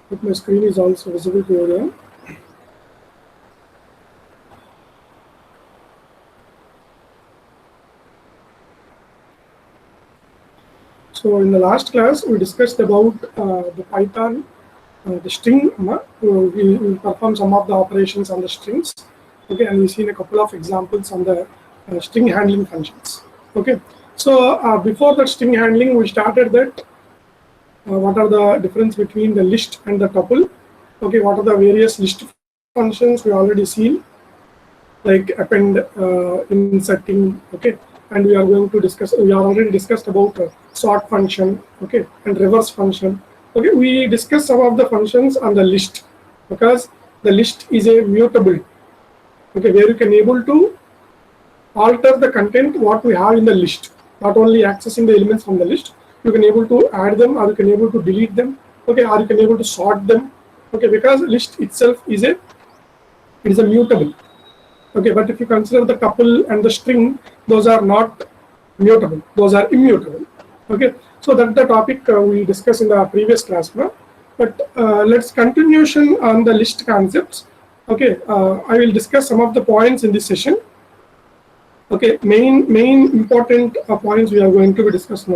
Hope my screen is also visible to everyone. So in the last class, we discussed about the Python, the string. We perform some of the operations on the strings. Okay, and we've seen a couple of examples on the string handling functions. Okay, so before that string handling, we started that what are the difference between the list and the tuple. Okay, what are the various list functions we already seen, like append, inserting. Okay, and we are going to discuss. We are already discussed about sort function. Okay, and reverse function. Okay, we discussed some of the functions on the list because the list is a mutable. Okay, where you can able to alter the content what we have in the list, not only accessing the elements from the list, you can able to add them, or you can able to delete them. Okay, or you can able to sort them. Okay, because list itself is a mutable. Okay, but if you consider the tuple and the string, those are not mutable, those are immutable. Okay, so that's the topic we discussed in the previous class. But let's continuation on the list concepts. Okay, I will discuss some of the points in this session. Okay, main important points we are going to be discussing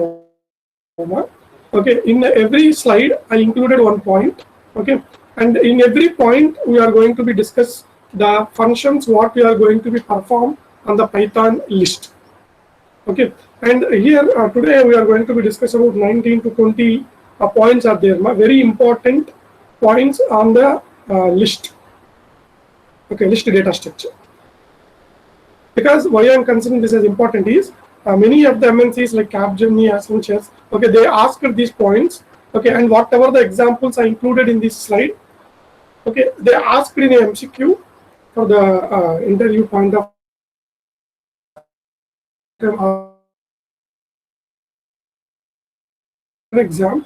now. Okay, in every slide I included one point. Okay, and in every point we are going to be discuss the functions what we are going to be perform on the Python list. Okay, and here today we are going to be discuss about 19 to 20 points are there, very important points on the list. Okay, list data structure. Because why I am considering this as important is many of the MNCs like Capgemini, Accenture, okay, they asked these points. Okay, and whatever the examples are included in this slide, okay, they asked in a MCQ for the interview point of exam.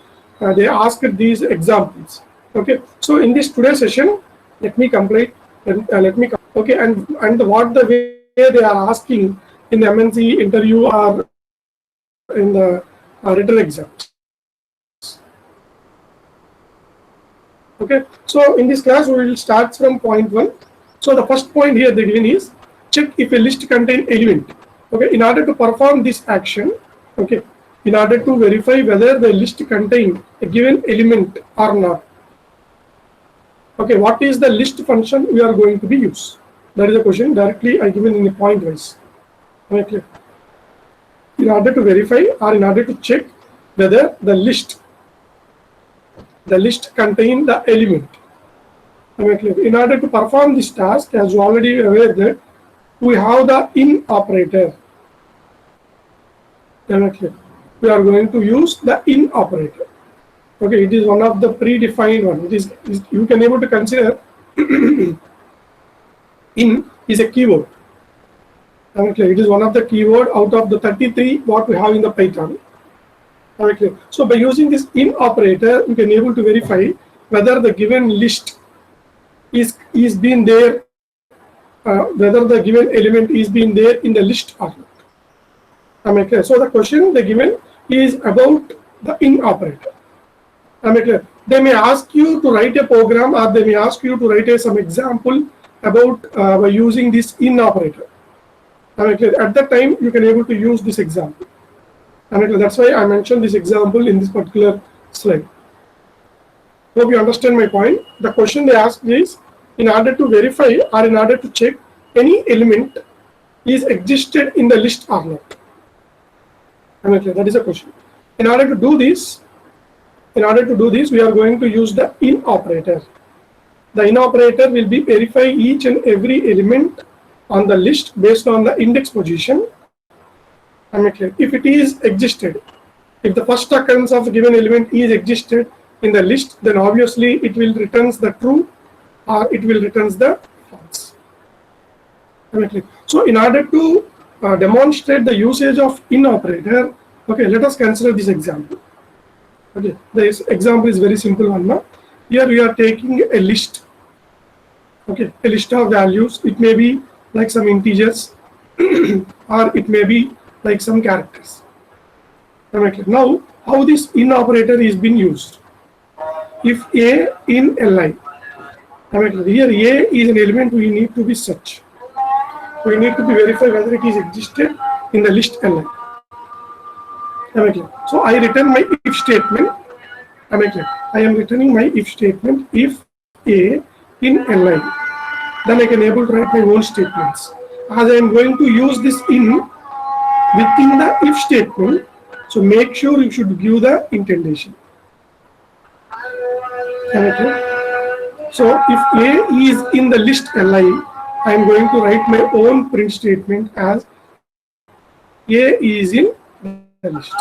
They asked these examples. Okay, so in this today's session, let me complete. Okay, and what the way they are asking in the MNC interview or in the written exams. Okay, so in this class we will start from point 1. So the first point here the given is check if a list contain element. Okay, in order to perform this action, okay, in order to verify whether the list contain a given element or not. Okay, what is the list function we are going to be use? That is the question directly I given in a point wise. Okay. In order to verify or in order to check whether the list contain the element. Okay. In order to perform this task, as you already aware that we have the in operator. Okay. We are going to use the in operator. Okay, it is one of the predefined one. It is you can able to consider in is a keyword. Okay, it is one of the keyword out of the 33 what we have in the Python. Okay, so by using this in operator, you can able to verify whether the given list is being there, whether the given element is being there in the list or not. Okay, so the question the given is about the in operator. They may ask you to write a program, or they may ask you to write some example about by using this in operator. At that time you can able to use this example. That's why I mentioned this example in this particular slide. Hope you understand my point. The question they ask is in order to verify or in order to check any element is existed in the list or not. That is a question. In order to do this, we are going to use the in operator. The in operator will be verify each and every element on the list based on the index position. If it is existed, if the first occurrence of a given element is existed in the list, then obviously it will returns the true or it will returns the false. So in order to demonstrate the usage of in operator, okay, let us consider this example. Okay, this example is very simple one. Now here we are taking a list. Okay, a list of values. It may be like some integers or it may be like some characters. Now how this in operator is being used? if A in Li. I mean, here A is an element we need to be search. We need to be verify whether it is existed in the list Li. So I return my if statement. I am returning my if statement if A in Li. Then I can able to write my own statements. As I am going to use this in within the if statement, so make sure you should give the indentation. So if A is in the list Li, I am going to write my own print statement as A is in the list,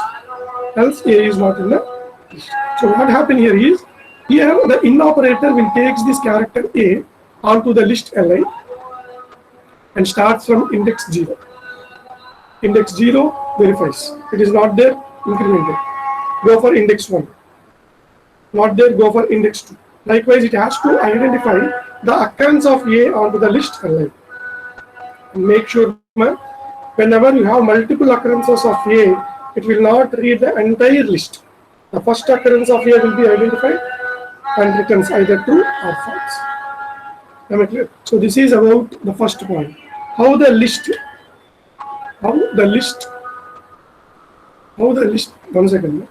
else A is not in the list. So what happened here is, here the in operator will take this character A onto the list Li and starts from index 0. Index 0 verifies. It is not there, incremented. Go for index 1. Not there, go for index 2. Likewise, it has to identify the occurrence of A onto the list Li. And make sure whenever you have multiple occurrences of A, it will not read the entire list. The first occurrence of A will be identified and returns either true or false. Am I clear? So this is about the first point. How the list, one second.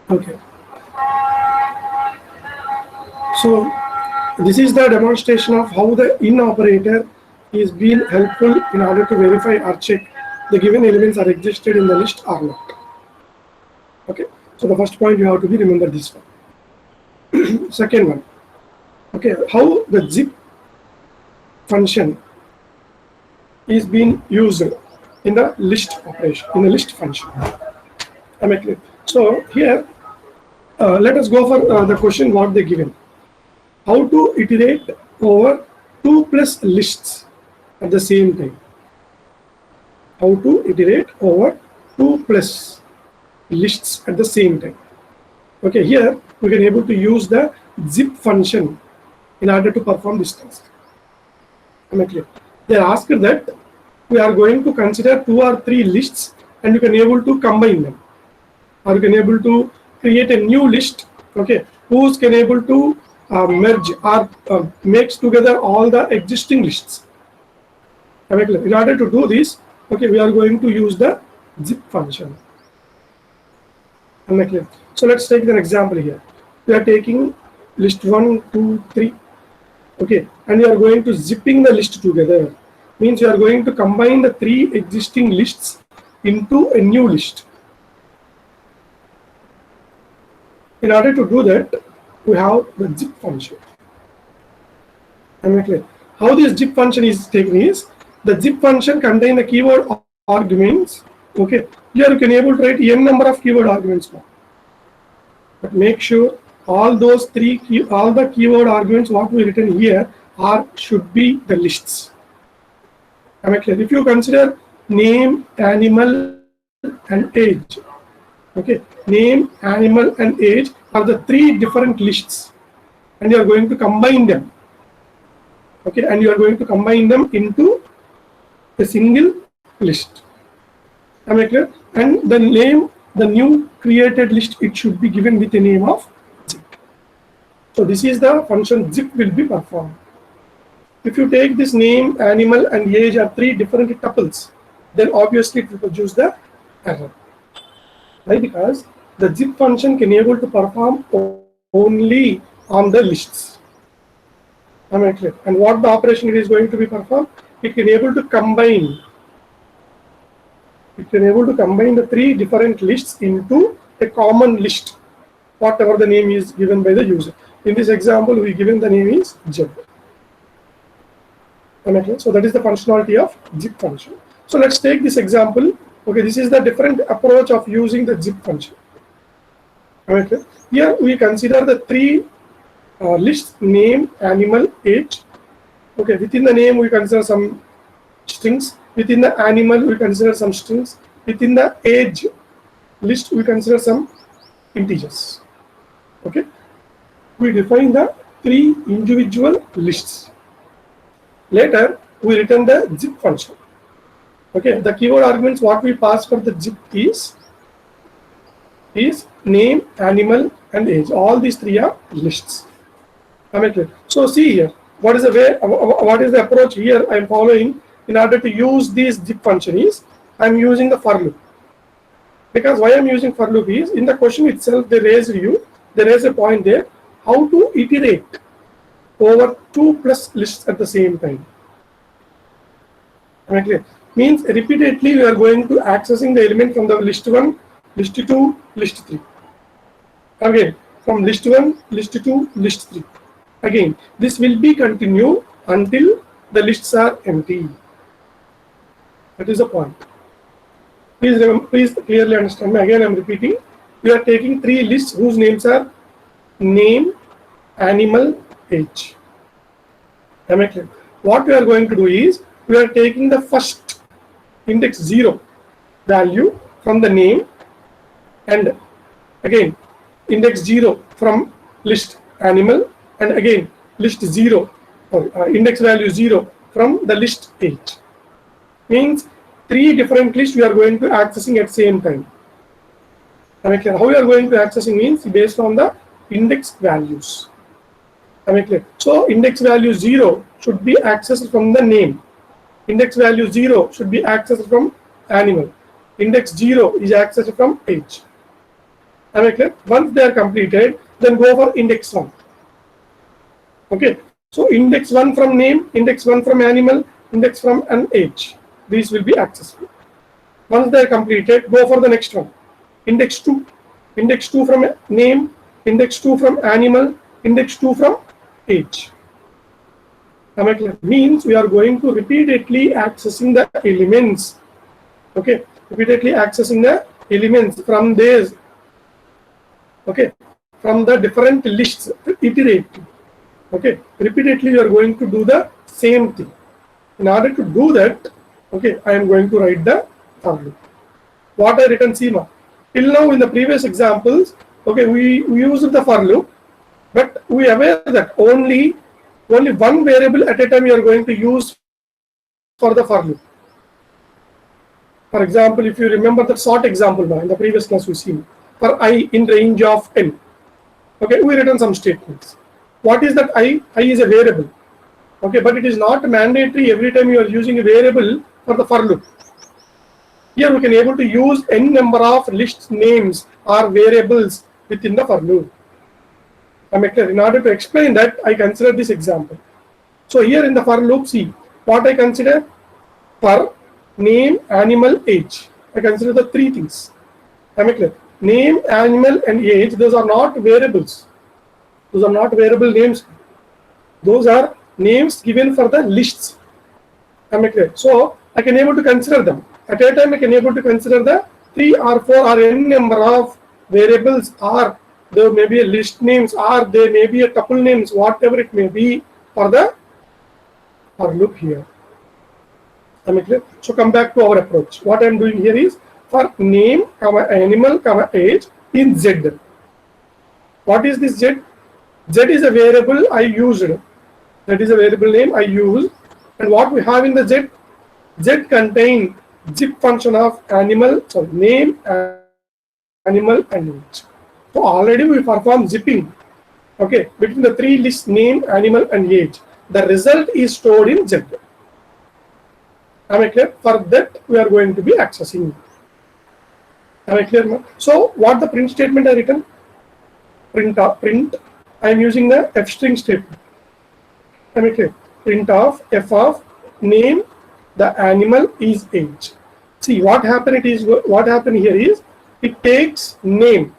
Okay. So this is the demonstration of how the in operator is being helpful in order to verify or check the given elements are existed in the list or not. Okay. So the first point you have to be remember this one. Second one. Okay. How the zip function is being used in the list operation, in the list function. Am I clear? So here, let us go for the question what they given. How to iterate over 2+ lists at the same time. How to iterate over 2+ lists at the same time. Okay, here we can able to use the zip function in order to perform this task. Am I clear? They asked that we are going to consider 2 or 3 lists and you can able to combine them, or you can able to create a new list. Okay, who's can able to merge or mix together all the existing lists. Am I clear? In order to do this, okay, we are going to use the zip function. Am I clear? So let's take an example here. We are taking list 1, 2, 3. Okay, and we are going to zipping the list together. Means you are going to combine the 3 existing lists into a new list. In order to do that, we have the zip function. Am I clear? How this zip function is taken is, the zip function contains the keyword arguments. Okay, here you can able to write n number of keyword arguments now. But make sure all those all the keyword arguments what we written here should be the lists. Am I clear? If you consider name, animal, and age, okay, name, animal, and age are the 3 different lists, and you are going to combine them. Okay, and you are going to combine them into a single list. Am I clear? And the name, the new created list, it should be given with the name of zip. So this is the function zip will be performed. If you take this name, animal, and age are 3 different tuples, then obviously it will produce the error. Why? Because the zip function can able to perform only on the lists. Am I clear? And what the operation it is going to be performed? It can able to combine. It can able to combine the 3 different lists into a common list, whatever the name is given by the user. In this example, we given the name is Jeb. Am I clear? So that is the functionality of zip function. So let's take this example. Okay, this is the different approach of using the zip function. Am I clear? Here we consider the 3 lists: name, animal, age. Okay, within the name we consider some strings. Within the animal we consider some strings. Within the age list we consider some integers. Okay. we define the three individual lists. Later, we return the zip function. Okay, the keyword arguments what we pass for the zip is name, animal, and age. All these three are lists. So see here, what is the approach here I am following in order to use this zip function is I am using the for loop. Because why I am using for loop is in the question itself they raise a point there how to iterate over 2+ lists at the same time. Means repeatedly we are going to accessing the element from the list 1, list 2, list 3. Again, from list 1, list 2, list 3. Again, this will be continued until the lists are empty. That is the point. Please clearly understand me. Again, I am repeating. We are taking three lists whose names are name, animal, age. Am I clear? What we are going to do is we are taking the first index 0 value from the name, and again index 0 from list animal, and again list 0 or index value 0 from the list age. Means three different lists we are going to accessing at same time. Am I clear? How we are going to accessing means based on the index values. Am I clear? So index value 0 should be accessed from the name. Index value 0 should be accessed from animal. Index 0 is accessed from age. Am I clear? Once they are completed, then go for index 1. Okay. So index 1 from name, index 1 from animal, index from an age. These will be accessible. Once they are completed, go for the next one. Index 2. Index 2 from name, index 2 from animal, index 2 from age. Am I clear? Means we are going to repeatedly accessing the elements. Okay, repeatedly accessing the elements from these. Okay, from the different lists, iterate. Okay, repeatedly we are going to do the same thing. In order to do that, okay, I am going to write the for loop. What I written schema. Till now in the previous examples, okay, we used the for loop, but we are aware that only one variable at a time you are going to use for the for loop. For example, if you remember the sort example now in the previous class we seen for I in range of n. Okay, we written some statements. What is that I? I is a variable. Okay, but it is not mandatory every time you are using a variable for the for loop. Here we can able to use n number of list names or variables within the for loop. In order to explain that, I consider this example. So here in the for loop, see what I consider for name, animal, age. I consider the three things. Am I clear? Name, animal, and age. Those are not variables. Those are not variable names. Those are names given for the lists. Am I clear? So I can able to consider them. At a time, I can able to consider the 3 or 4 or n number of variables, or there may be a list names, or there may be a tuple names, whatever it may be for the for loop here. Am I clear? So come back to our approach. What I am doing here is for name, animal, age in Z. What is this Z? Z is a variable I used. That is a variable name I use. And what we have in the Z? Z contain zip function of animal, so name, animal, and age. So already we perform zipping. Okay, between the three lists name, animal, and age. The result is stored in Z. Am I clear? For that we are going to be accessing. Am I clear? So what the print statement I written? Print. I am using the f string statement. Am I clear? Print of f of name, the animal is age. See what happened. What happened here is it takes name.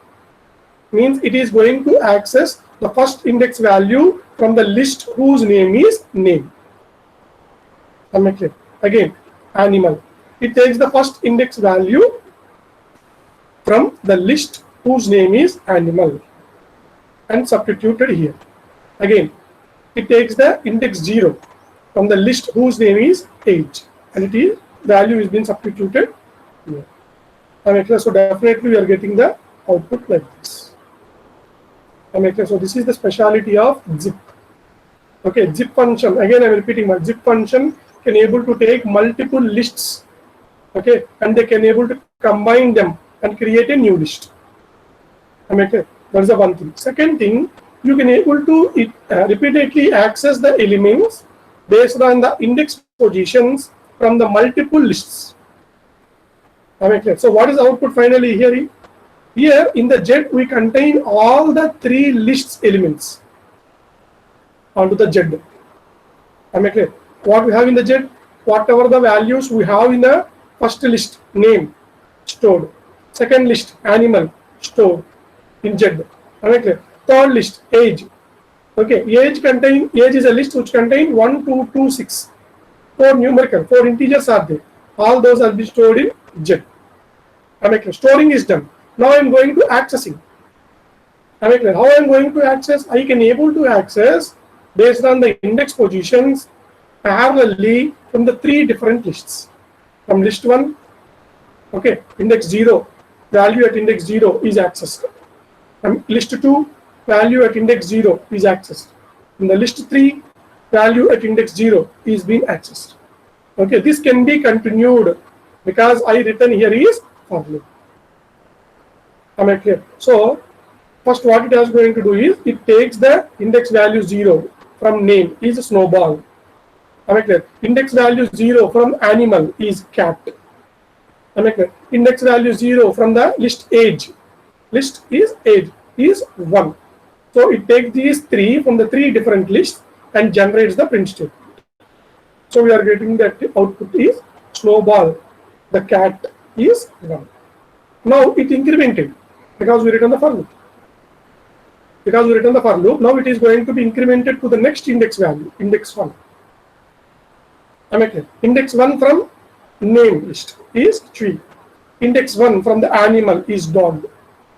Means it is going to access the first index value from the list whose name is name. Am I clear? Again, animal. It takes the first index value from the list whose name is animal and substituted here. Again, it takes the index 0 from the list whose name is age, and it is value is being substituted here. Am I clear? So definitely we are getting the output like this. So this is the speciality of zip. Okay, zip function, again I'm repeating, my zip function can able to take multiple lists, okay, and they can able to combine them and create a new list. Okay, that's the one thing. Second thing, you can able to repeatedly access the elements based on the index positions from the multiple lists. So what is the output finally here? Here in the Z we contain all the 3 lists elements onto the Z. What we have in the Z, whatever the values we have in the first list, name stored, second list animal stored in Z. Third list age. Okay, age is a list which contain 1, 2, 2, 6. 4 numerical, 4 integers are there. All those are be stored in Z. Storing is done. Now I am going to accessing. How I am going to access? I can able to access based on the index positions parallelly from the 3 different lists. From list 1, okay, index 0, value at index 0 is accessed. From list 2, value at index 0 is accessed. In the list 3, value at index 0 is being accessed. Okay, this can be continued because I written here is for loop. Am I clear? So first what it is going to do is it takes the index value 0 from name is snowball. Am I clear? Index value 0 from animal is cat. Am I clear? Index value 0 from the list age. List is age is 1. So it takes these 3 from the 3 different lists and generates the print statement. So we are getting that output is snowball. The cat is 1. Now it incremented because we written the for loop. Now it is going to be incremented to the next index value, index 1. Am I clear? Index 1 from name list is tree. Index 1 from the animal is dog.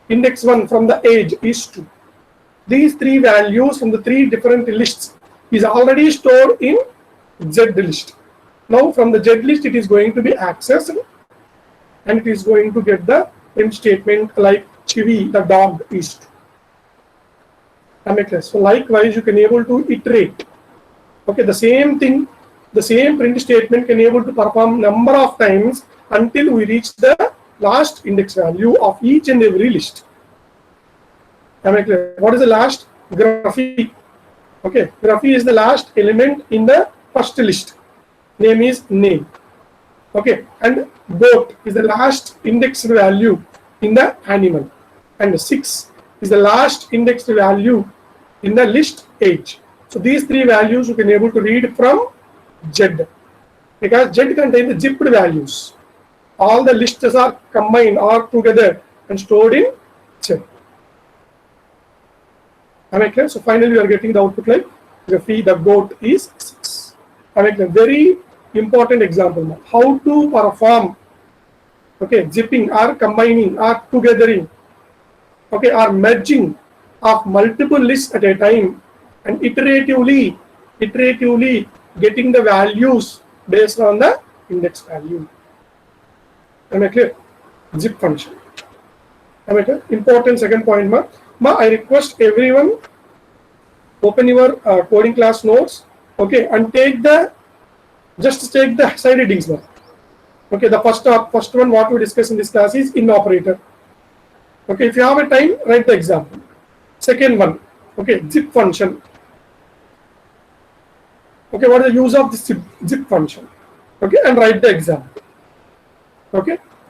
Index 1 from the age is 2. These 3 values from the 3 different lists is already stored in Z list. Now from the Z list it is going to be accessed and it is going to get the print statement like Chivi, the dog is 2. Am I clear? So likewise you can able to iterate. Okay, the same thing, the same print statement can able to perform number of times until we reach the last index value of each and every list. Am I clear? What is the last? Graphy. Okay, graphy is the last element in the first list. Name is name. Okay, and goat is the last indexed value in the animal. And 6 is the last indexed value in the list age. So these 3 values you can able to read from Z because Z contains the zipped values. All the lists are combined or together and stored in Z. Am I clear? So finally we are getting the output like graphy, the goat is 6. Am I clear? Very important example now. How to perform zipping or combining or togethering or merging of multiple lists at a time and iteratively getting the values based on the index value. Am I clear? Zip function. Am I clear? Important second point. I request everyone open your coding class notes, and just take the side headings now. The first one what we discuss in this class is in operator. If you have a time, write the example. Second one, zip function. What is the use of this zip function? And write the example.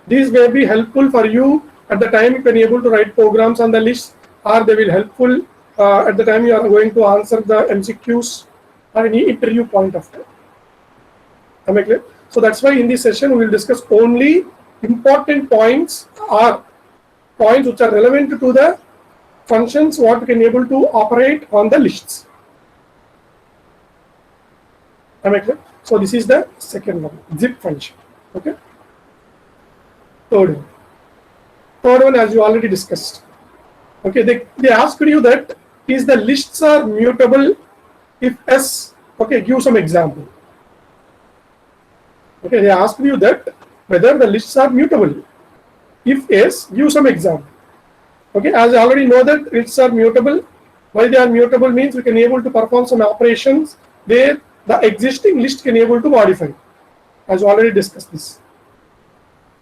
These may be helpful for you at the time you can able to write programs on the list, or they will helpful at the time you are going to answer the MCQs or any interview point of time. Am I clear? So that's why in this session we will discuss only important points or points which are relevant to the functions what we can able to operate on the lists. Am I clear? So this is the second one, zip function. Third one as you already discussed. They asked you that is the lists are mutable if S. Give some example. They asked you that whether the lists are mutable. If yes, give some example. As I already know that lists are mutable, Why they are mutable means we can able to perform some operations where the existing list can able to modify, as already discussed this.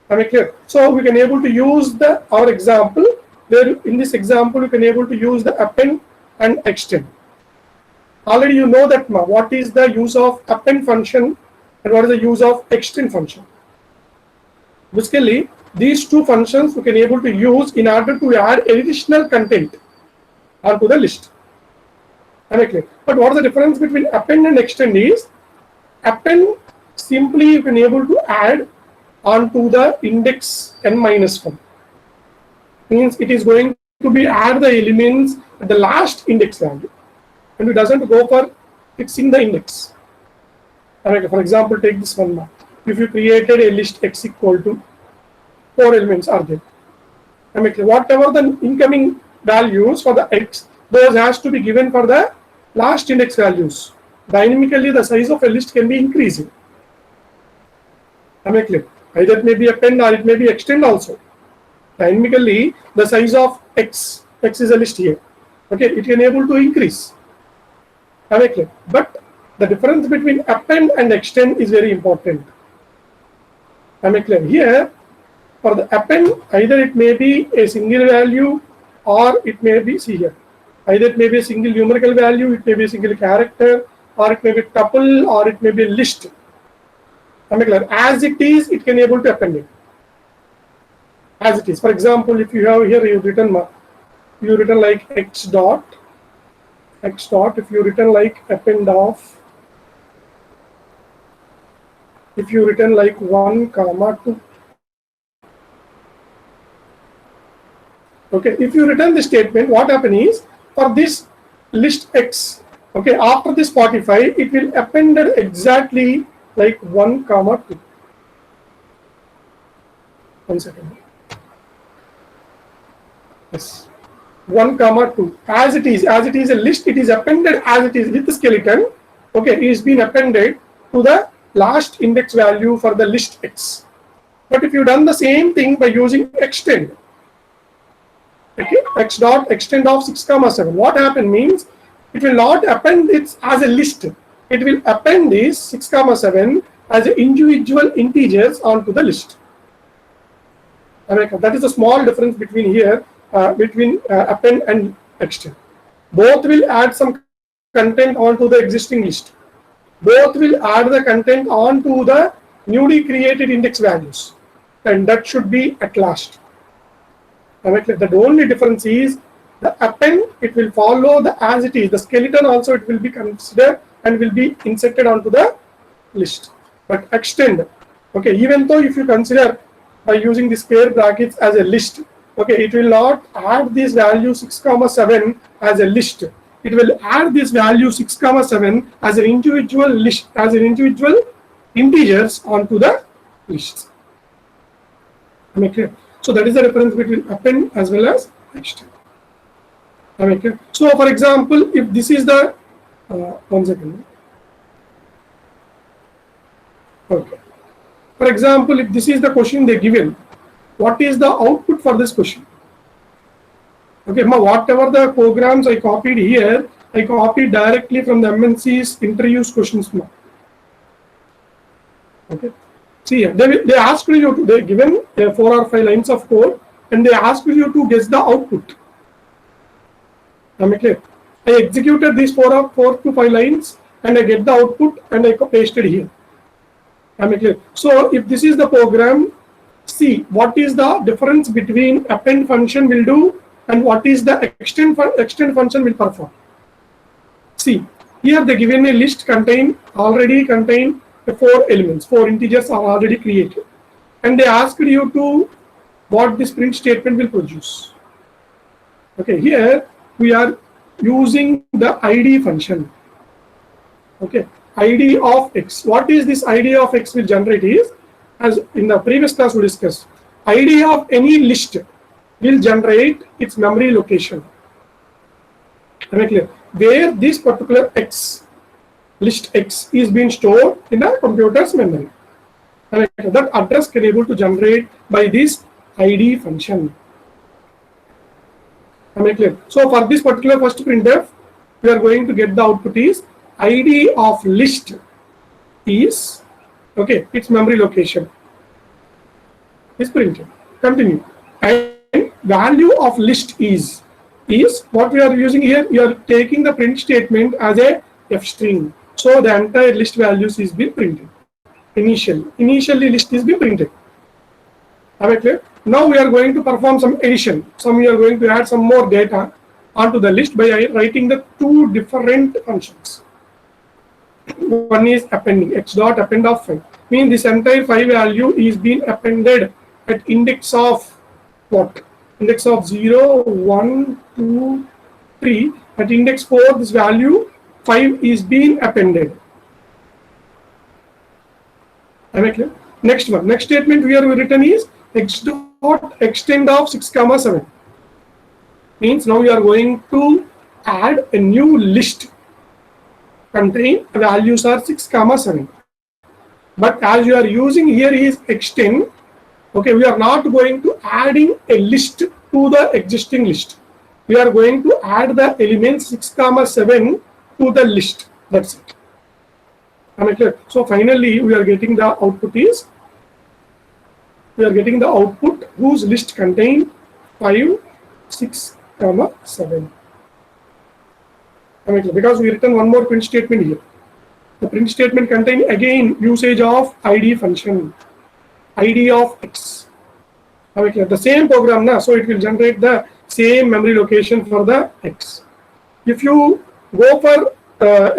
Am I clear? So we can able to use our example where in this example we can able to use the append and extend. Already you know that what is the use of append function and what is the use of extend function. Basically, these two functions we can able to use in order to add additional content onto the list. Am I clear? But what is the difference between append and extend is, append simply you can able to add onto the index n-1. Means it is going to be add the elements at the last index value, and it doesn't go for fixing the index. For example, take this one now. If you created a list x equal to 4 elements are there. Whatever the incoming values for the x, those has to be given for the last index values. Dynamically, the size of a list can be increasing. Either it may be append or it may be extend also. Dynamically, the size of x is a list here. It can able to increase. But the difference between append and extend is very important. Here, for the append, either it may be a single value or it may be, see here, either it may be a single numerical value, it may be a single character, or it may be tuple, or it may be a list. As it is, it can able to append it. As it is. For example, if you have here you've written like x dot, if you written like append of, if you written like 1, 2. If you return the statement, what happen is, for this list x, after this 45, it will append exactly like 1, 2. 1 second. Yes. 1, 2. As it is a list, it is appended as it is with the skeleton. It is been appended to the last index value for the list x. But if you done the same thing by using extend, x dot extend of 6, 7, what happened means, it will not append it as a list. It will append this 6, 7 as individual integers onto the list. That is a small difference between here, between append and extend. Both will add some content onto the existing list. Both will add the content onto the newly created index values, and that should be at last. The only difference is the append, it will follow the as it is. The skeleton also it will be considered and will be inserted onto the list. But extend, even though if you consider by using the square brackets as a list, it will not add this value 6, 7 as a list. It will add this value 6, 7 as an individual list, as an individual integers onto the list. So that is the difference between append as well as extend. So for example, if this is the 1 second. For example, if this is the question they given, what is the output for this question? Whatever the programs I copied here, I copied directly from the MNC's interviews questions. See here, they asked you to, they given 4 or 5 lines of code, and they asked you to guess the output. I executed these 4 to 5 lines, and I get the output, and I pasted here. So if this is the program, see what is the difference between append function will do and what is the extend function will perform. See, here they given a list already contain 4 elements, 4 integers are already created, and they asked you to what this print statement will produce. Here we are using the id function. Id of x. What is this id of x will generate is, as in the previous class we discussed, id of any list will generate its memory location. Where this particular x, list x, is being stored in a computer's memory. That address can able to generate by this id function. Am I clear? So for this particular first printf, we are going to get the output is ID of list is, okay, its memory location is printed. Continue. And value of list is what we are using here. We are taking the print statement as a f string. So the entire list values is being printed. Initially list is being printed. Am I clear? Now we are going to perform some addition. We are going to add some more data onto the list by writing the two different functions. One is appending, x dot append of 5. Means this entire 5 value is being appended at index of what? Index of 0, 1, 2, 3. At index 4, this value 5 is being appended. Am I clear? Next one. Next statement we have written is x dot extend of 6, 7. Means now we are going to add a new list contain values are 6, 7. But as you are using here is extend, okay, we are not going to adding a list to the existing list. We are going to add the elements 6, 7 to the list. That's it. Am I clear? So finally we are getting the output is, we are getting the output whose list contain 5, 6, 7. Because we written one more print statement here. The print statement contains again usage of ID function, ID of x. The same program now, so it will generate the same memory location for the x. If you go for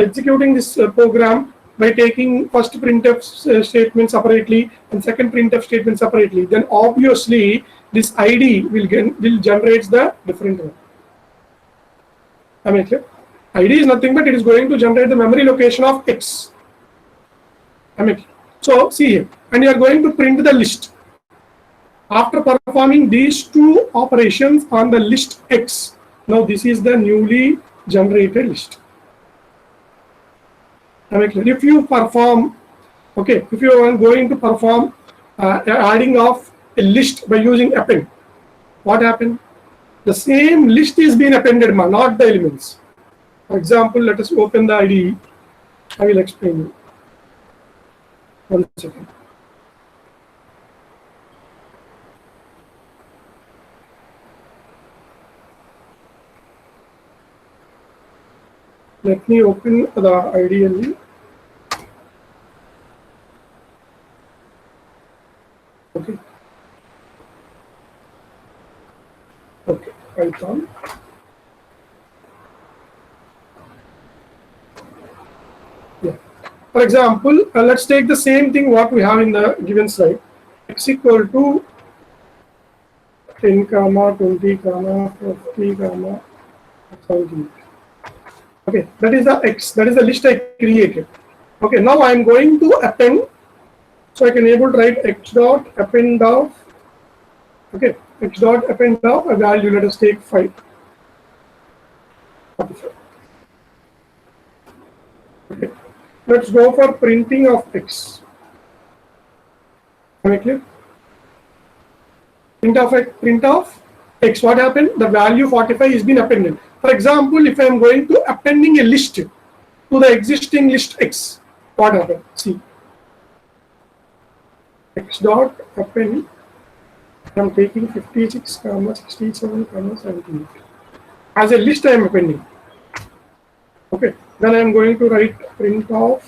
executing this program by taking first printf statement separately and second printf statement separately, then obviously this ID will generate the different one. Am I clear? ID is nothing but it is going to generate the memory location of x. So see here, and you are going to print the list. After performing these two operations on the list x, now this is the newly generated list. If you perform, okay, if you are going to perform adding of a list by using append, what happened? The same list is being appended, not the elements. For example, let us open the IDE. I will explain you. 1 second. Let me open the IDE. Okay. Okay, Python. Yeah. For example, let's take the same thing what we have in the given slide. X equal to 10, 20, 50, 70. Okay, that is the x. That is the list I created. Okay, now I am going to append. So I can able to write x dot append of. Okay, x dot append of a value. Let us take 5. Okay. Let's go for printing of x. Am I clear? Print of x. What happened? The value 45 is been appended. For example, if I am going to appending a list to the existing list x, what happened? See, x dot append. I am taking 56, 67, 78. As a list I am appending. Okay. Then I am going to write print of.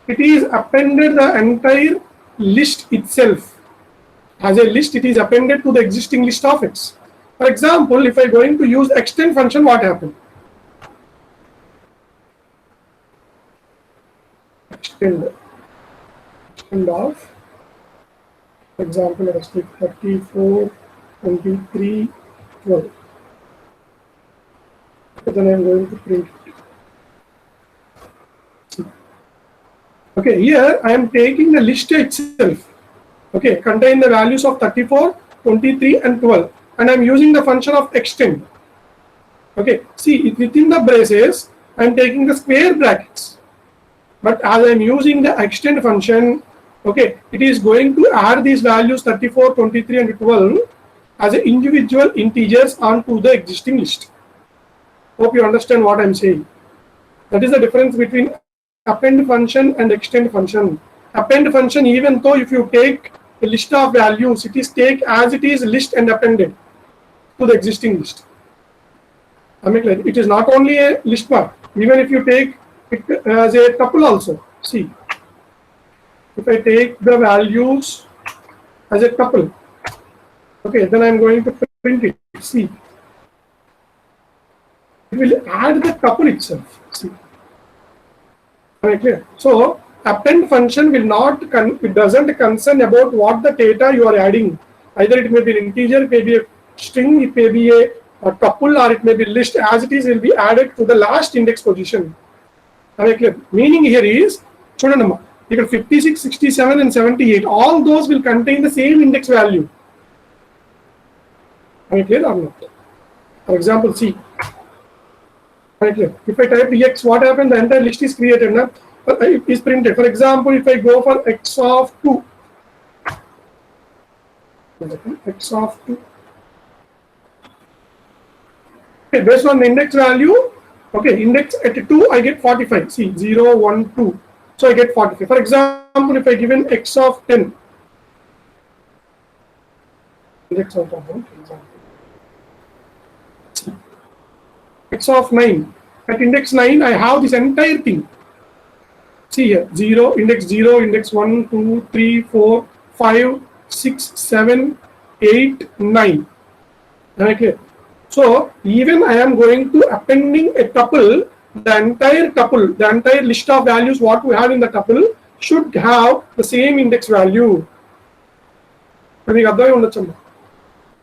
It is appended the entire list itself. As a list, it is appended to the existing list of x. For example, if I am going to use extend function, what happened? Extend of. For example, let us take 34, 23, 12. Then I am going to print it. Okay, here I am taking the list itself. Okay, contain the values of 34, 23, and 12, and I am using the function of extend. Okay, see within the braces I am taking the square brackets, but as I am using the extend function, okay, it is going to add these values 34, 23, and 12, as a individual integers onto the existing list. Hope you understand what I'm saying. That is the difference between append function and extend function. Append function, even though if you take a list of values, it is take as it is list and appended to the existing list. I mean, like, it is not only a list bar. Even if you take it as a tuple also. See, if I take the values as a tuple, okay, then I'm going to print it. See, it will add the tuple itself. See, am I clear? So append function will not it doesn't concern about what the data you are adding. Either it may be an integer, it may be a string, it may be a tuple, or it may be list. As it is, will be added to the last index position. Am I clear? Meaning here is, chudandamma, you got 56, 67, and 78. All those will contain the same index value. Am I clear or not? For example, see. If I type x, what happened? The entire list is created. Na? It is printed. For example, if I go for x of 2, x of 2. Okay, based on the index value, okay, index at 2, I get 45. See, 0, 1, 2. So I get 45. For example, if I give an x of 10, index of 10, for example. X of 9. At index 9, I have this entire thing. See here, 0, index 1, 2, 3, 4, 5, 6, 7, 8, 9. Okay. So even I am going to appending a tuple, the entire list of values what we have in the tuple should have the same index value. Okay.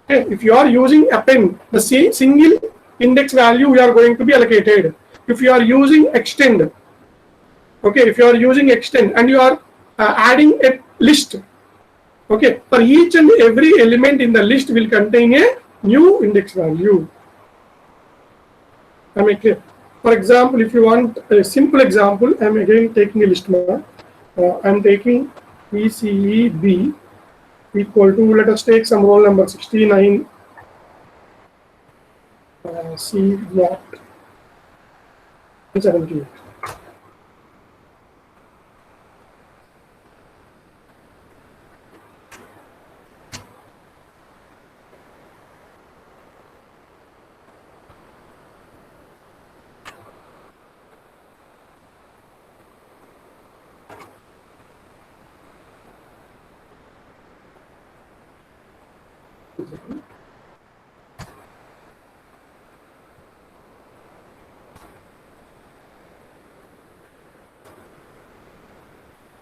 If you are using append, the same single index value we are going to be allocated. If you are using extend, okay, if you are using extend and you are adding a list, okay, for each and every element in the list will contain a new index value. Am I clear? For example, if you want a simple example, I am again taking a list map. I am taking ECEB equal to, let us take some roll number 69. C block 78.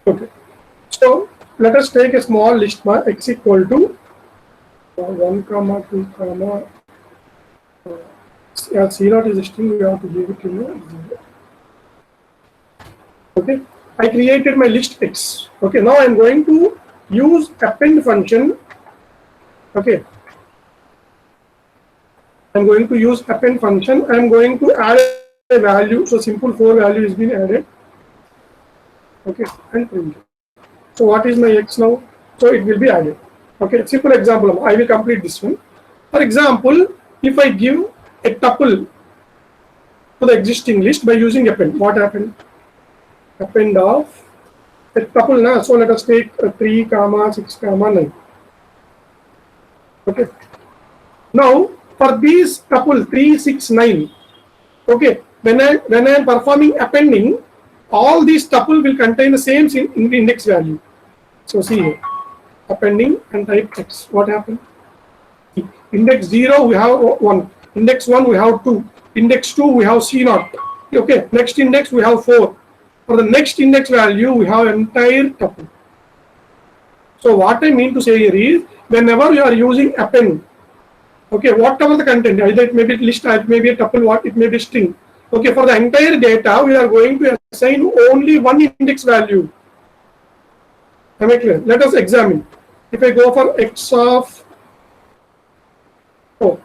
Okay, so let us take a small list bar x equal to 1, 2, C0 is a string, we have to give it to 0. Okay, I created my list x. Okay, now I am going to use append function. Okay, I am going to use append function. I am going to add a value. So simple 4 value is being added. Okay, and print. So what is my x now? So it will be added. Okay, simple example. I will complete this one. For example, if I give a tuple to the existing list by using append, what happened? Append of a tuple na. So let us take 3, 6, 9. Okay. Now for these tuple 3, 6, 9. Okay. When I am performing appending, all these tuple will contain the same index value. So see here, appending and type x. What happened? Index 0 we have 1. Index 1 we have 2. Index 2 we have C0. Okay. Next index we have 4. For the next index value we have entire tuple. So what I mean to say here is, whenever you are using append, okay, whatever the content, either it may be list, it may be a tuple, what it may be string. Okay, for the entire data, we are going to assign only one index value. Am I clear? Let us examine. If I go for x of 4,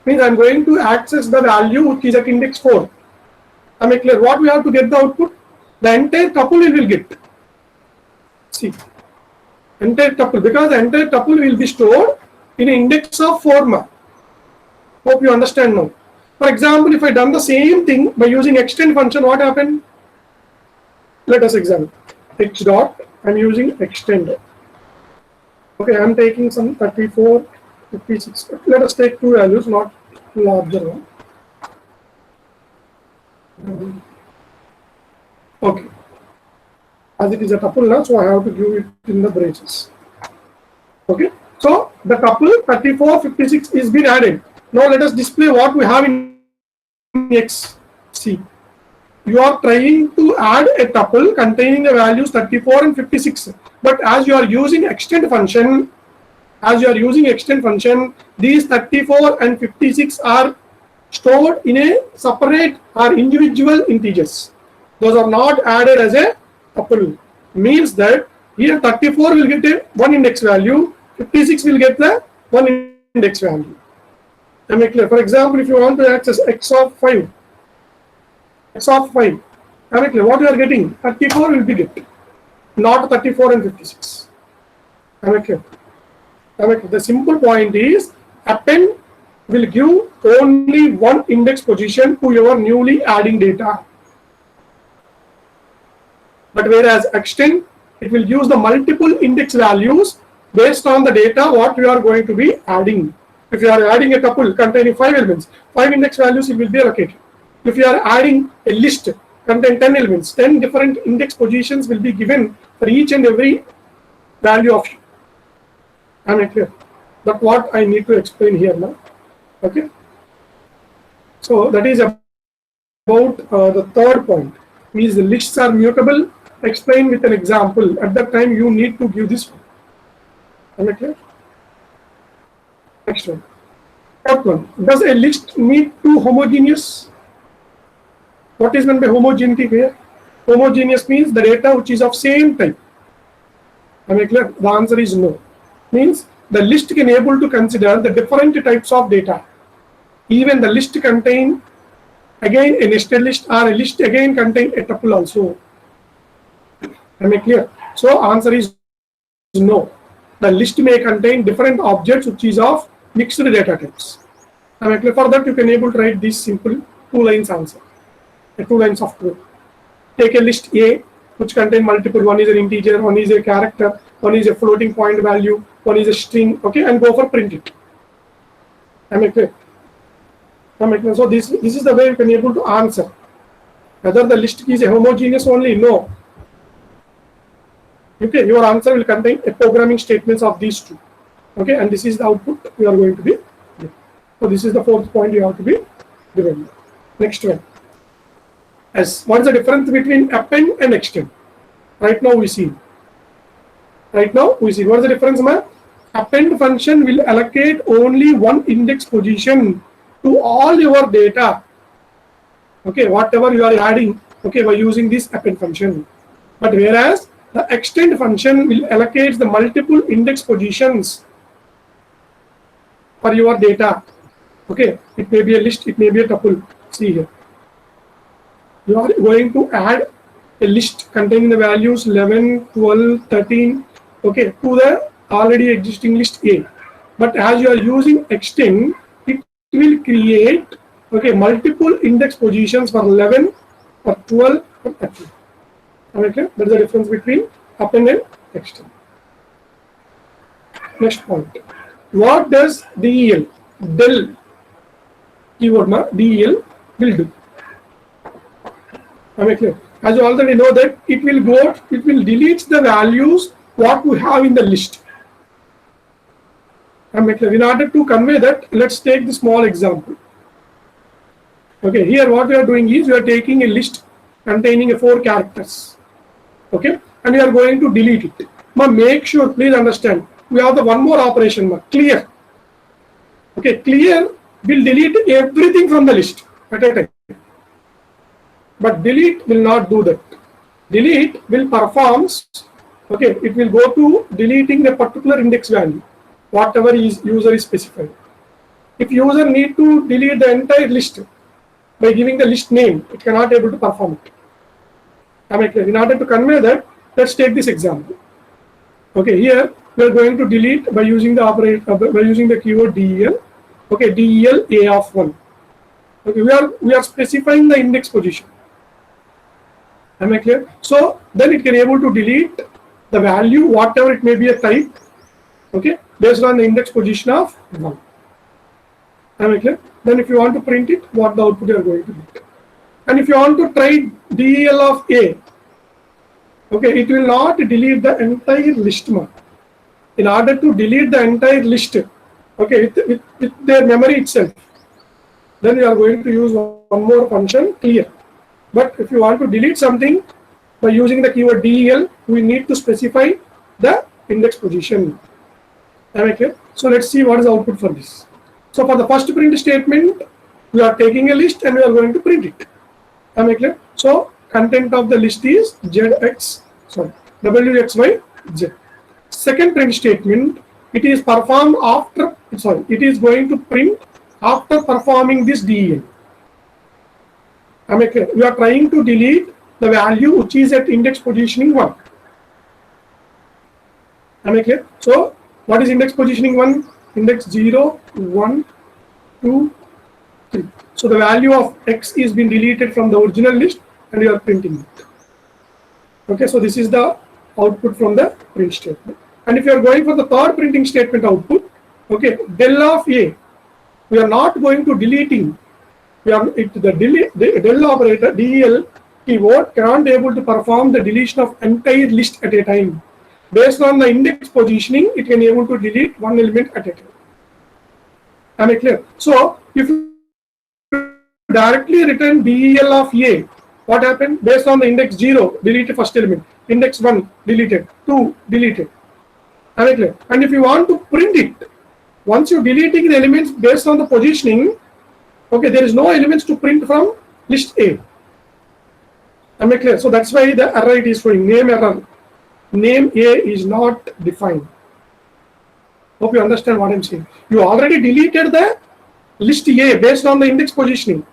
means I am going to access the value which is at index 4. Am I clear? What we have to get the output? The entire tuple we will get. See, entire tuple, because the entire tuple will be stored in an index of 4 mark. Hope you understand now. For example, if I done the same thing by using extend function, what happened? Let us examine. X dot, I'm using extend. Okay, I'm taking some 34, 56. Let us take two values, not larger one. Okay. As it is a tuple now, so I have to give it in the braces. Okay. So the tuple 34, 56 is been added. Now let us display what we have in X. See, you are trying to add a tuple containing the values 34 and 56. But as you are using extend function, these 34 and 56 are stored in a separate or individual integers. Those are not added as a tuple. Means that here 34 will get a 1 index value, 56 will get the 1 index value. Am I clear? For example, if you want to access x of 5, am I clear? What you are getting? 34 will be get, not 34 and 56. Am I clear? The simple point is append will give only one index position to your newly adding data. But whereas extend, it will use the multiple index values based on the data what you are going to be adding. If you are adding a tuple containing 5 elements, 5 index values will be allocated. If you are adding a list containing 10 elements, 10 different index positions will be given for each and every value of you. Am I clear? That's what I need to explain here now. Okay. So that is about the third point. Means the lists are mutable. Explain with an example. At that time, you need to give this one. Am I clear? Next one. Fourth one. Does a list need to homogeneous? What is meant by homogeneity here? Homogeneous means the data which is of same type. Am I clear? The answer is no. Means the list can able to consider the different types of data. Even the list contain again a nested list, or a list again contain a tuple also. Am I clear? So answer is no. The list may contain different objects which is of mixed data types. Am I clear? For that you can able to write this simple 2 lines answer. 2 lines of code. Take a list A which contain multiple. One is an integer, one is a character, one is a floating point value, one is a string. Okay, and go for print it. Am I clear? So this is the way you can able to answer. Whether the list is a homogeneous only, no. Okay, your answer will contain a programming statements of these two. Okay, and this is the output you are going to be given. So this is the fourth point you have to be given. Next one. As what is the difference between append and extend? Right now we see. What is the difference, man? Append function will allocate only one index position to all your data. Okay, whatever you are adding, okay, by using this append function. But whereas the extend function will allocate the multiple index positions for your data. Okay, it may be a list, it may be a tuple. See here. You are going to add a list containing the values 11, 12, 13, okay, to the already existing list A. But as you are using extend, it will create, okay, multiple index positions for 11, for 12, for 13. Okay, that is the difference between append and extend. Next point. What does del keyword del will do? Am I clear? As you already know that it will delete the values what we have in the list. Am I clear? In order to convey that, let's take the small example. Okay, here what we are doing is we are taking a list containing 4 characters. Okay, and we are going to delete it. Make sure, please understand, we have the one more operation, clear. Okay, clear will delete everything from the list at a time. But delete will not do that. Delete will performs, okay, it will go to deleting the particular index value, whatever user is specified. If user need to delete the entire list by giving the list name, it cannot able to perform it. Am I clear? In order to convey that, let's take this example. Okay, here we are going to delete by using the by using the keyword del. Okay, del a of 1. Okay, we are specifying the index position. Am I clear? So then it can able to delete the value, whatever it may be a type, okay, based on the index position of 1. Am I clear? Then if you want to print it, what the output you are going to get. And if you want to try del of a, okay, it will not delete the entire list mark. In order to delete the entire list, okay, with their memory itself, then you are going to use one more function clear. But if you want to delete something by using the keyword del, we need to specify the index position. Am I clear? So let's see what is the output for this. So for the first print statement, we are taking a list and we are going to print it. Am I clear? So content of the list is wxyz. Second print statement, it is performed after, it is going to print after performing this del. Am I clear? We are trying to delete the value which is at index positioning 1. Am I clear? So what is index positioning 1? Index 0, 1, 2, 3. So the value of x is been deleted from the original list and you are printing it. Okay, so this is the output from the print statement. And if you are going for the third printing statement output, okay, del of a, we are not going to deleting. We are the del operator del keyword cannot be able to perform the deletion of entire list at a time. Based on the index positioning, it can be able to delete one element at a time. Am I clear? So if you directly return del of a, what happened? Based on the index 0, delete the first element. Index 1, deleted. 2, deleted. Am I clear? And if you want to print it, once you're deleting the elements based on the positioning, okay, there is no elements to print from list A. Am I clear? So that's why the error it is showing, name error. Name A is not defined. Hope you understand what I'm saying. You already deleted the list A based on the index positioning.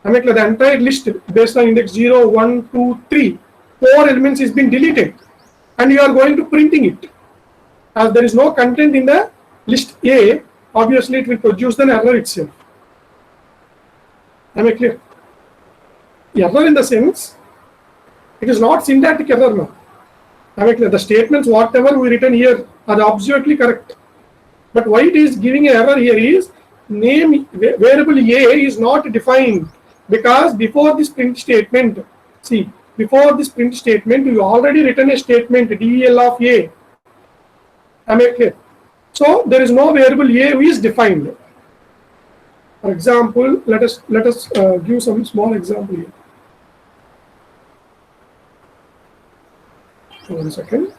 Am I clear? The entire list based on index 0, 1, 2, 3, 4 elements is being deleted. And you are going to printing it. As there is no content in the list A, obviously it will produce the error itself. Am I clear? Error in the sense, it is not syntactic error now. Am I clear? The statements, whatever we written here, are absolutely correct. But why it is giving an error here is, name variable A is not defined. Because before this print statement, see, before this print statement, you already written a statement del of A. Am I clear? So there is no variable A which is defined. For example, let us give some small example here. 1 second.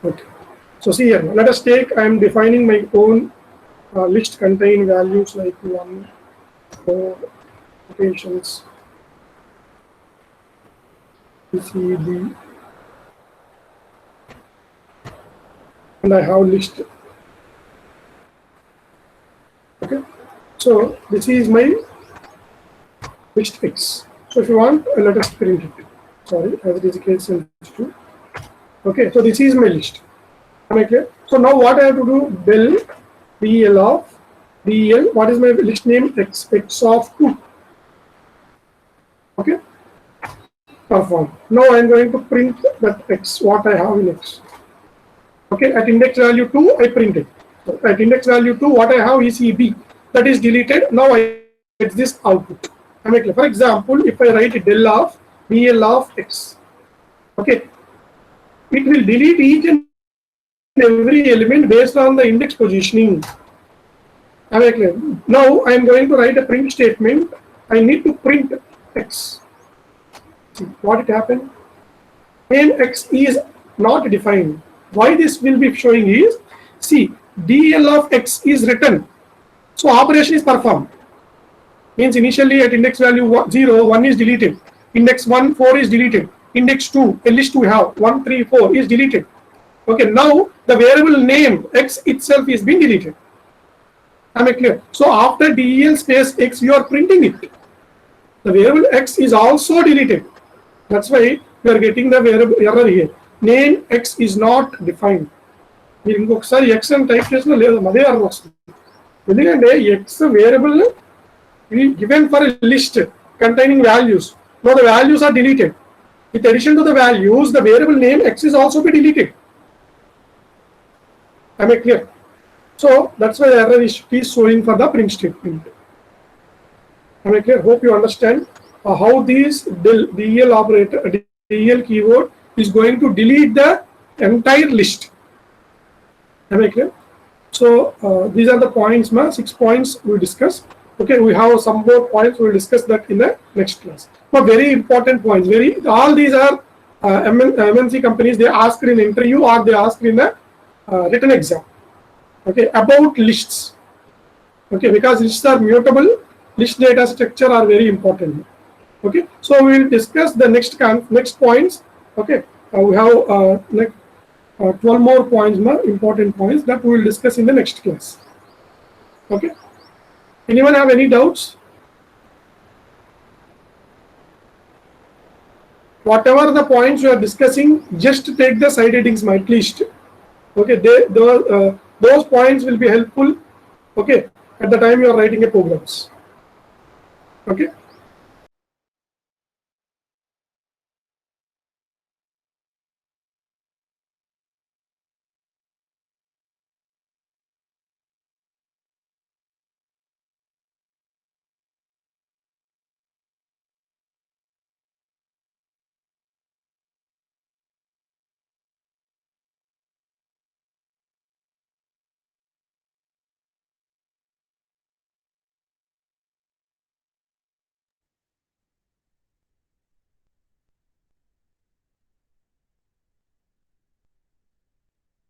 Okay. So see here, let us take, I am defining my own list contain values like 1, 4, quotations, C, D, and I have list. Okay, so this is my list X. So if you want, let us print it. Sorry, as it is a case sensitive. Okay, so this is my list. Am I clear? So now what I have to do? Del of del. What is my list name? X of 2. Okay. Perform. Now I am going to print that X. What I have in X. Okay. At index value 2, I print it. So at index value 2, what I have is B. That is deleted. Now I get this output. Am I clear? For example, if I write del of X. Okay. It will delete each and every element based on the index positioning. Am I clear? Now I am going to write a print statement. I need to print X. See what it happened. Name X is not defined. Why this will be showing is, see, del of X is written. So operation is performed. Means initially at index value 0, 1 is deleted. Index 1, 4 is deleted. Index 2, a list we have 1, 3, 4 is deleted. Okay, now the variable name x itself is being deleted. Am I clear? So after del space x, you are printing it. The variable x is also deleted. That's why we are getting the variable error here. Name x is not defined. మీరు ఇంకొకసారి x అని type చేసినా లేదు అదే error వస్తుంది. ఎందుకంటే x variable given for a list containing values. Now the values are deleted. With addition to the values, the variable name x is also be deleted. Am I clear? So that's why the error is showing for the print statement. Am I clear? Hope you understand how this del operator, del keyword is going to delete the entire list. Am I clear? So these are the points, 6 points we discussed. Okay, we have some more points. We will discuss that in the next class. But very important points. All these are MNC companies. They ask in interview or they ask in a written exam. Okay, about lists. Okay, because lists are mutable. List data structure are very important. Okay, so we will discuss the next points. Okay, we have 12 more points, important points that we will discuss in the next class. Okay, anyone have any doubts? Whatever the points we are discussing, just take the side headings at least. Okay, those points will be helpful. Okay, at the time you are writing a programs. Okay.